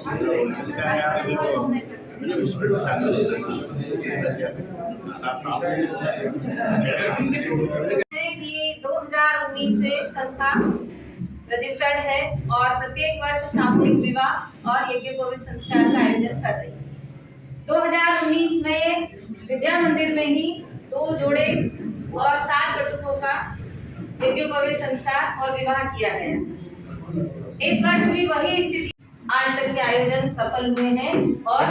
कि 2019 से संस्था रजिस्टर्ड है और प्रत्येक वर्ष सामूहिक विवाह और यज्ञोपवीत संस्कार का आयोजन कर रही है। 2019 में विद्या मंदिर में ही 2 जोड़े और 7 बटुकों का यज्ञोपवीत संस्कार और विवाह किया गया। इस वर्ष भी वही स्थिति, आज तक के आयोजन सफल हुए हैं और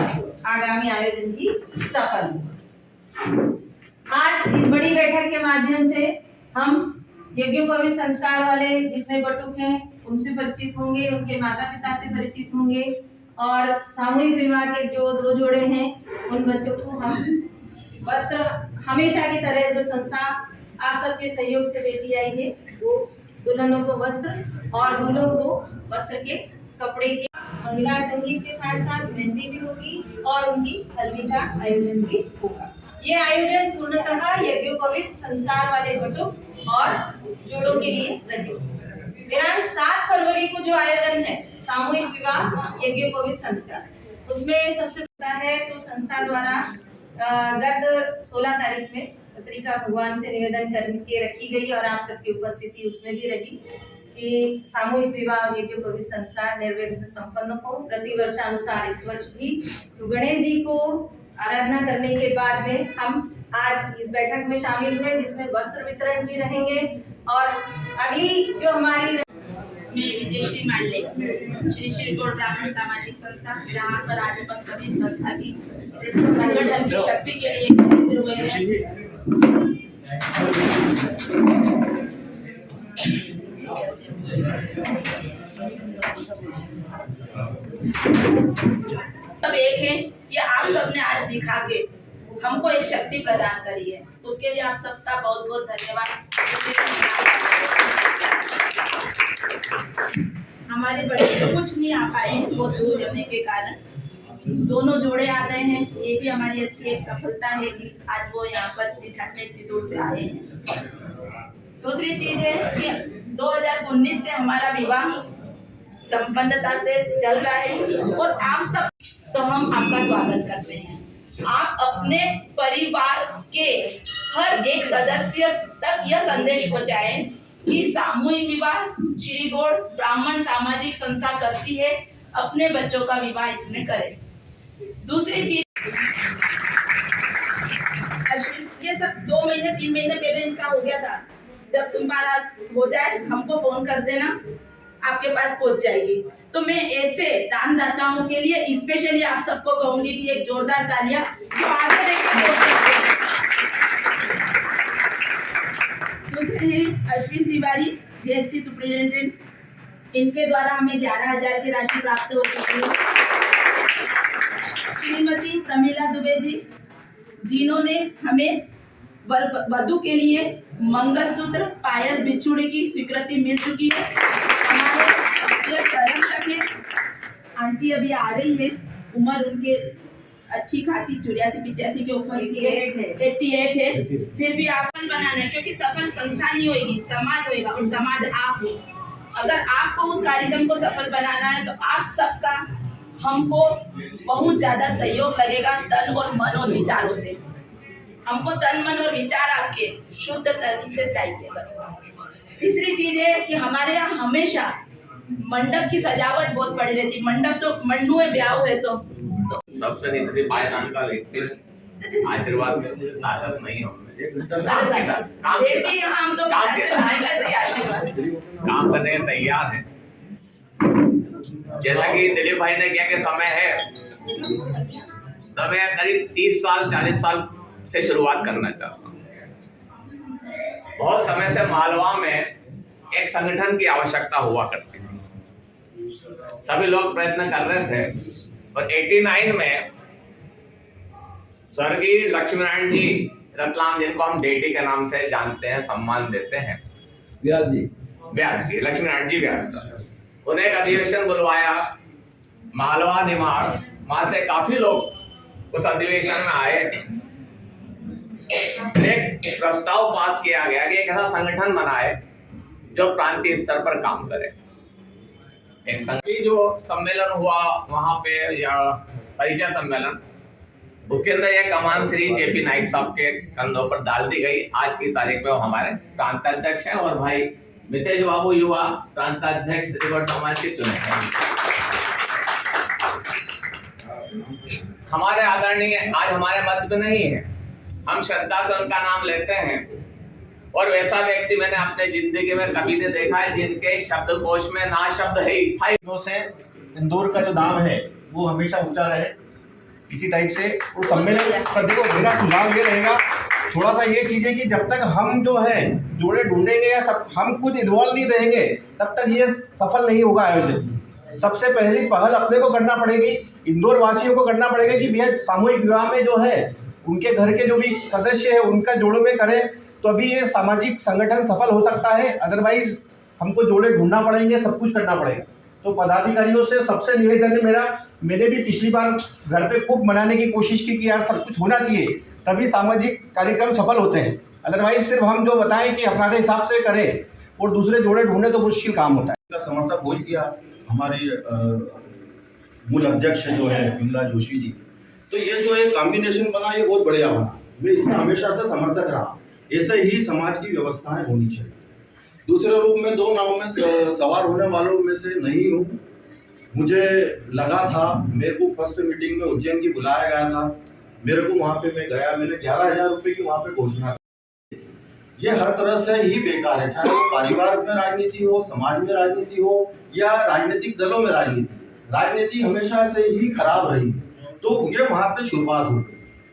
आगामी आयोजन भी सफल हुए। आज इस बड़ी बैठक के माध्यम से हम यज्ञोपवीत संस्कार वाले जितने बटुक हैं उनसे परिचित होंगे, उनके माता पिता से परिचित होंगे और सामूहिक विवाह के जो 2 जोड़े हैं उन बच्चों को हम वस्त्र, हमेशा की तरह जो संस्था आप सबके सहयोग से देती आई है, वो दुल्हनों को वस्त्र और दूल्हों को वस्त्र के कपड़े के, महिला संगीत के साथ साथ मेहंदी भी होगी और उनकी हल्दी का आयोजन भी होगा। ये आयोजन पूर्णतः यज्ञोपवीत संस्कार वाले बटुक और जोड़ों के लिए रहेगा। दिनांक 7 फरवरी को जो आयोजन है सामूहिक विवाह यज्ञोपवीत संस्कार, उसमें सबसे पहले है तो संस्था द्वारा गत 16 तारीख में पत्रिका भगवान से निवेदन करके रखी गई और आप सबकी उपस्थिति उसमें भी रही कि सामूहिक विवाह यज्ञोपवीत संस्कार निर्विघ्न संपन्न हो। प्रतिवर्षानुसार इस वर्ष भी तो गणेश जी को आराधना करने के बाद में हम आज इस बैठक में शामिल हुए, जिसमें वस्त्र वितरण भी रहेंगे और अगली जो हमारी विजयश्री मांडले, श्री श्रीगौड़ ब्राह्मण सामाजिक संस्था, जहाँ पर आज अपन सभी संस्था की संगठन की शक्ति के लिए एकत्रित हुए हैं। सब एक है, ये आप सबने आज दिखा के हमको एक शक्ति प्रदान करी है, उसके लिए आप सबका बहुत बहुत धन्यवाद। हमारे बड़े तो कुछ नहीं आ पाए, वो दूर होने के कारण दोनों जोड़े आ गए हैं। ये भी हमारी अच्छी एक सफलता है कि आज वो यहाँ पर इतनी दूर से आए हैं। दूसरी चीज है कि 2019 से हमारा विवाह संपन्नता से चल रहा है और आप सब, तो हम आपका स्वागत करते हैं। आप अपने परिवार के हर एक सदस्य तक यह संदेश पहुंचाएं कि सामूहिक विवाह श्री गौड़ ब्राह्मण सामाजिक संस्था करती है, अपने बच्चों का विवाह इसमें करें। दूसरी चीज, ये सब 2 महीने 3 महीने पहले इनका हो गया था। जब तुम्हारा हो जाए हमको फोन कर देना, आपके पास पहुंच जाएगी। तो मैं ऐसे दानदाताओं के लिए स्पेशली आप सबको कहूंगी कि एक जोरदार तालियां जो आगे दूसरे हैं अश्विन तिवारी, जीएसटी सुपरिटेंडेंट, इनके द्वारा हमें 11,000 की राशि प्राप्त हो चुकी है। श्रीमती प्रमीला दुबे जी, जिन्होंने हमें वधु के लिए मंगलसूत्र, पायल, बिछुड़ी की स्वीकृति मिल चुकी है। हमारे तक है, आंटी अभी आ रही है, उम्र उनके अच्छी खासी 84-85 के ऊपर 88 है, फिर भी आप बनाना है, क्योंकि सफल संस्था नहीं होगी, समाज होगा और समाज आप हो। अगर आपको उस कार्यक्रम को सफल बनाना है तो आप सबका हमको बहुत ज्यादा सहयोग लगेगा, तन और मन और विचारों से। हमको तन मन और विचार आपके शुद्ध तन से चाहिए बस। तीसरी चीज है कि हमारे यहाँ हमेशा मंडप की सजावट बहुत बड़ी रहती है। मंडप तो मंडू है, ब्याह है तो सबसे निचले पायदान का व्यक्ति आशीर्वाद ताकत नहीं हो, हम तो काम करने के तैयार हैं। जैसा कि दिलीप भाई ने कहा कि समय है, तो मैं करीब 30 साल 40 साल से शुरुआत करना चाहता हूँ। बहुत समय से मालवा में एक संगठन की आवश्यकता हुआ करती थी, सभी लोग प्रयत्न कर रहे थे, और 89 में स्वर्गीय लक्ष्मीनारायण जी रतलाम, जिनको हम डेटी के नाम से जानते हैं, सम्मान देते हैं, व्यास जी, लक्ष्मीनारायण जी व्यास, उन्हें एक अधिवेशन बुलवाया मालवा निमाड़, वहां से काफी लोग उस अधिवेशन में आए। एक प्रस्ताव पास किया गया कि एक ऐसा संगठन बनाए जो प्रांतीय स्तर पर काम करे। एक संघी जो सम्मेलन हुआ वहाँ पे या परिचय सम्मेलन, उसके अंदर यह कमान श्री जेपी नाइक साहब के कंधों पर डाल दी गई। आज की तारीख में वो हमारे प्रांताध्यक्ष हैं और भाई मितेश बाबू युवा प्रांताध्यक्ष श्रीगढ़ समाज के चुने हैं। हमारे आदरणीय आज हमारे मध्य में नहीं है, हम श्रद्धा से उनका नाम लेते हैं और वैसा व्यक्ति मैंने अपने जिंदगी में कभी नहीं देखा है जिनके शब्दकोश में ना शब्द है ही से इंदौर का जो नाम है वो हमेशा ऊंचा रहे, इसी टाइप से वो सम्मेलन। देखो मेरा सुझाव ये रहेगा, थोड़ा सा ये चीज़ है कि जब तक हम जो है जोड़े ढूंढेंगे या सब हम खुद इन्वॉल्व नहीं रहेंगे तब तक ये सफल नहीं होगा आयोजन। सबसे पहली पहल अपने को करना पड़ेगी, इंदौर वासियों को करना पड़ेगा कि भैया सामूहिक विवाह में जो है उनके घर के जो भी सदस्य है उनका जोड़ों में करें, तो अभी ये सामाजिक संगठन सफल हो सकता है। अदरवाइज हमको जोड़े ढूंढना पड़ेंगे, सब कुछ करना पड़ेगा। तो पदाधिकारियों से सबसे निवेदन है मेरा, मैंने भी पिछली बार घर पे खूब मनाने की कोशिश की कि यार सब कुछ होना चाहिए तभी सामाजिक कार्यक्रम सफल होते हैं। अदरवाइज सिर्फ हम जो बताएं कि हमारे हिसाब से करें और दूसरे जोड़े ढूंढे तो मुश्किल काम होता है। समर्थक हो ही गया हमारे मूल अध्यक्ष जो है विमला जोशी जी, तो ये जो एक कॉम्बिनेशन बना ये बहुत बढ़िया बना। मैं इसका हमेशा से समर्थक रहा, ऐसे ही समाज की व्यवस्थाएं होनी चाहिए। दूसरे रूप में दो नाव में सवार होने वालों में से नहीं हूँ। मुझे लगा था, मेरे को फर्स्ट मीटिंग में उज्जैन की बुलाया गया था, मेरे को वहाँ पे मैं गया, मैंने 11,000 रुपये की वहाँ पे घोषणा की। ये हर तरह से ही बेकार है, चाहे वो परिवार में राजनीति हो, समाज में राजनीति हो या राजनीतिक दलों में राजनीति हमेशा से ही खराब रही। तो ये वहाँ पे शुरुआत हुई।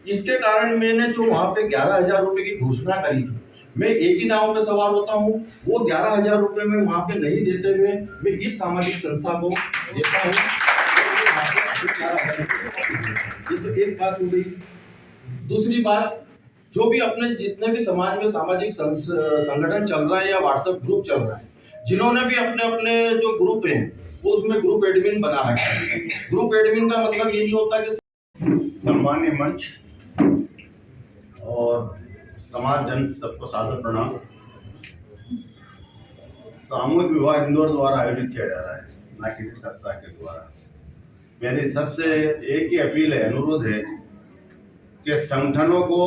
इसके कारण मैंने जो वहाँ पे 11,000 रुपये की घोषणा करी थी, मैं एक ही नाव पे सवार होता हूँ, वो 11,000 रुपये में वहाँ पे नहीं देते हुए मैं इस सामाजिक संस्था को देता हूँ। ये तो एक बात हो गई। दूसरी बात, जो भी अपने जितने भी समाज में सामाजिक संगठन चल रहा है या व्हाट्सएप ग्रुप चल रहा है, जिन्होंने भी अपने अपने जो ग्रुप हैं वो उसमें ग्रुप एडमिन बना रखा है। ग्रुप एडमिन का मतलब ये नहीं होता कि सम्मान्य मंच और समाज जन सबको सादर प्रणाम। सामूहिक विवाह इंदौर द्वारा आयोजित किया जा रहा है, ना किसी संस्था के द्वारा। मेरी सबसे एक ही अपील है, अनुरोध है कि संगठनों को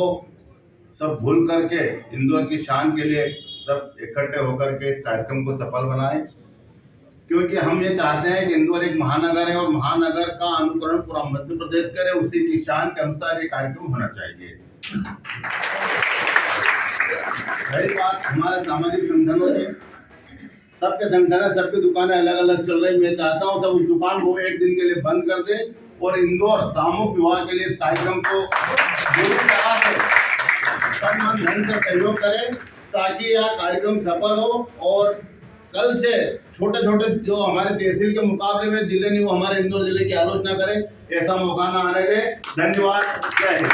सब भूल करके इंदौर की शान के लिए सब इकट्ठे होकर के इस कार्यक्रम को सफल बनाएं, क्योंकि हम ये चाहते हैं कि इंदौर एक महानगर है और महानगर का अनुकरण पूरा मध्य प्रदेश करे, उसी की शान के अनुसार ये कार्यक्रम होना चाहिए। रही बात हमारे सामाजिक संगठनों की, सबके संगठन है, सबकी दुकानें अलग अलग चल रही। मैं चाहता हूँ सब उस दुकान को एक दिन के लिए बंद कर दे और इंदौर सामूहिक विवाह के लिए इस कार्यक्रम को पूरी तरह से सम्मान धन से सहयोग करें ताकि यह कार्यक्रम सफल हो। और कल से छोटे छोटे जो हमारे तहसील के मुकाबले में जिले नहीं, वो हमारे इंदौर जिले की आलोचना करें, ऐसा मौका ना आने दे। धन्यवाद, जय हिंद।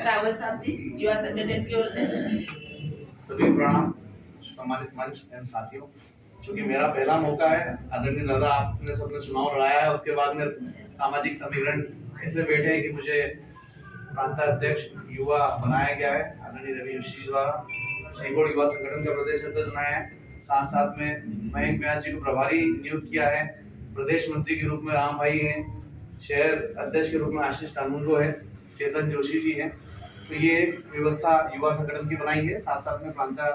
रावत साहब जी, युवा संगठन की ओर से। सभी प्रणाम सम्मानित मंच एवं साथियों। चूंकि मेरा पहला मौका है, आदरणीय दादा आपने सबने चुनाव लड़ाया है, उसके बाद में सामाजिक समीकरण ऐसे बैठे हैं कि मुझे प्रांताध्यक्ष युवा बनाया गया है आदरणीय रवि जोशी द्वारा। श्रीगढ़ युवा संगठन का प्रदेश अध्यक्ष बनाया है, साथ साथ में मयंक व्यास जी को प्रभारी नियुक्त किया है, प्रदेश मंत्री के रूप में राम भाई हैं, शहर अध्यक्ष के रूप में आशीष कानूनगो है, चेतन जोशी जी हैं। तो ये व्यवस्था युवा संगठन की बनाई है। साथ साथ में प्रांता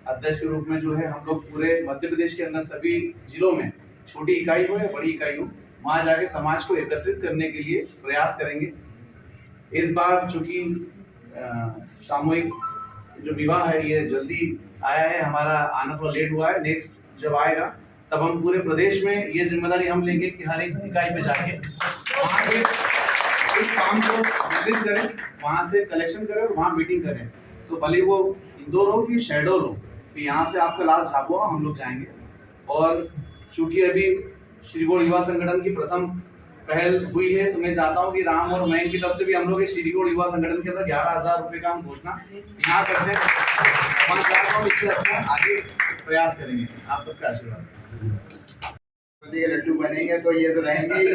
अध्यक्ष के रूप में जो है हम लोग पूरे मध्य प्रदेश के अंदर सभी जिलों में, छोटी इकाई हो या बड़ी इकाई हो, वहाँ जाके समाज को एकत्रित करने के लिए प्रयास करेंगे। इस बार चूंकि सामूहिक जो विवाह है ये जल्दी आया है, हमारा आना थोड़ा लेट हुआ है, नेक्स्ट जब आएगा तब हम पूरे प्रदेश में ये जिम्मेदारी हम लेंगे कि हर एक इकाई पे जाके वहाँ पे इस काम को वितरित करें, वहाँ से कलेक्शन करें और वहाँ मीटिंग करें। तो भले वो इंदौर हो कि शहडोल हो, तो यहाँ से आपका लाल छापुआ हम लोग जाएंगे। और चूंकि अभी श्रीगढ़ युवा संगठन की प्रथम पहल हुई है, तो मैं चाहता हूँ कि राम और मयंक की तरफ से भी हम लोग श्रीगढ़ युवा संगठन के अंदर 11,000 रुपये का हम घोषणा यहाँ करते हैं। मैं चाहता हूँ इससे अच्छा आगे प्रयास करेंगे। आप सबका आशीर्वाद। लड्डू बनेंगे तो ये तो रहेंगे ही।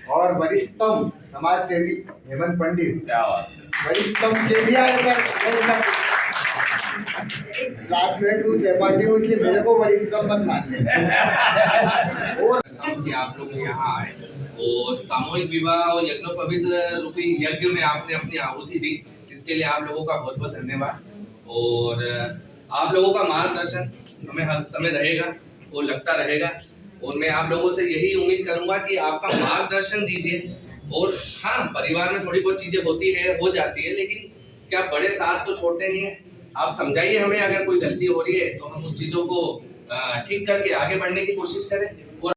और वरिष्ठतम समाज सेवी हेमंत पंडित, क्या बात, वरिष्ठतम के भी आए पर क्लासमेट हूँ, सहपाठी हूँ, इसलिए मेरे को वरिष्ठतम मत मान ले। और कि आप लोग यहाँ आए और सामूहिक विवाह और यज्ञोपवीत रूपी यज्ञ में आपने अपनी आहुति दी, इसके लिए आप लोगों का बहुत बहुत धन्यवाद। और आप लोगों का मार्गदर्शन हमें हर समय रहेगा और लगता रहेगा, और मैं आप लोगों से यही उम्मीद करूंगा कि आपका मार्गदर्शन दीजिए। और हाँ, परिवार में थोड़ी बहुत चीजें होती है, हो जाती है, लेकिन क्या बड़े साथ तो छोड़ते नहीं है। आप समझाइए हमें, अगर कोई गलती हो रही है तो हम उस चीजों को ठीक करके आगे बढ़ने की कोशिश करें।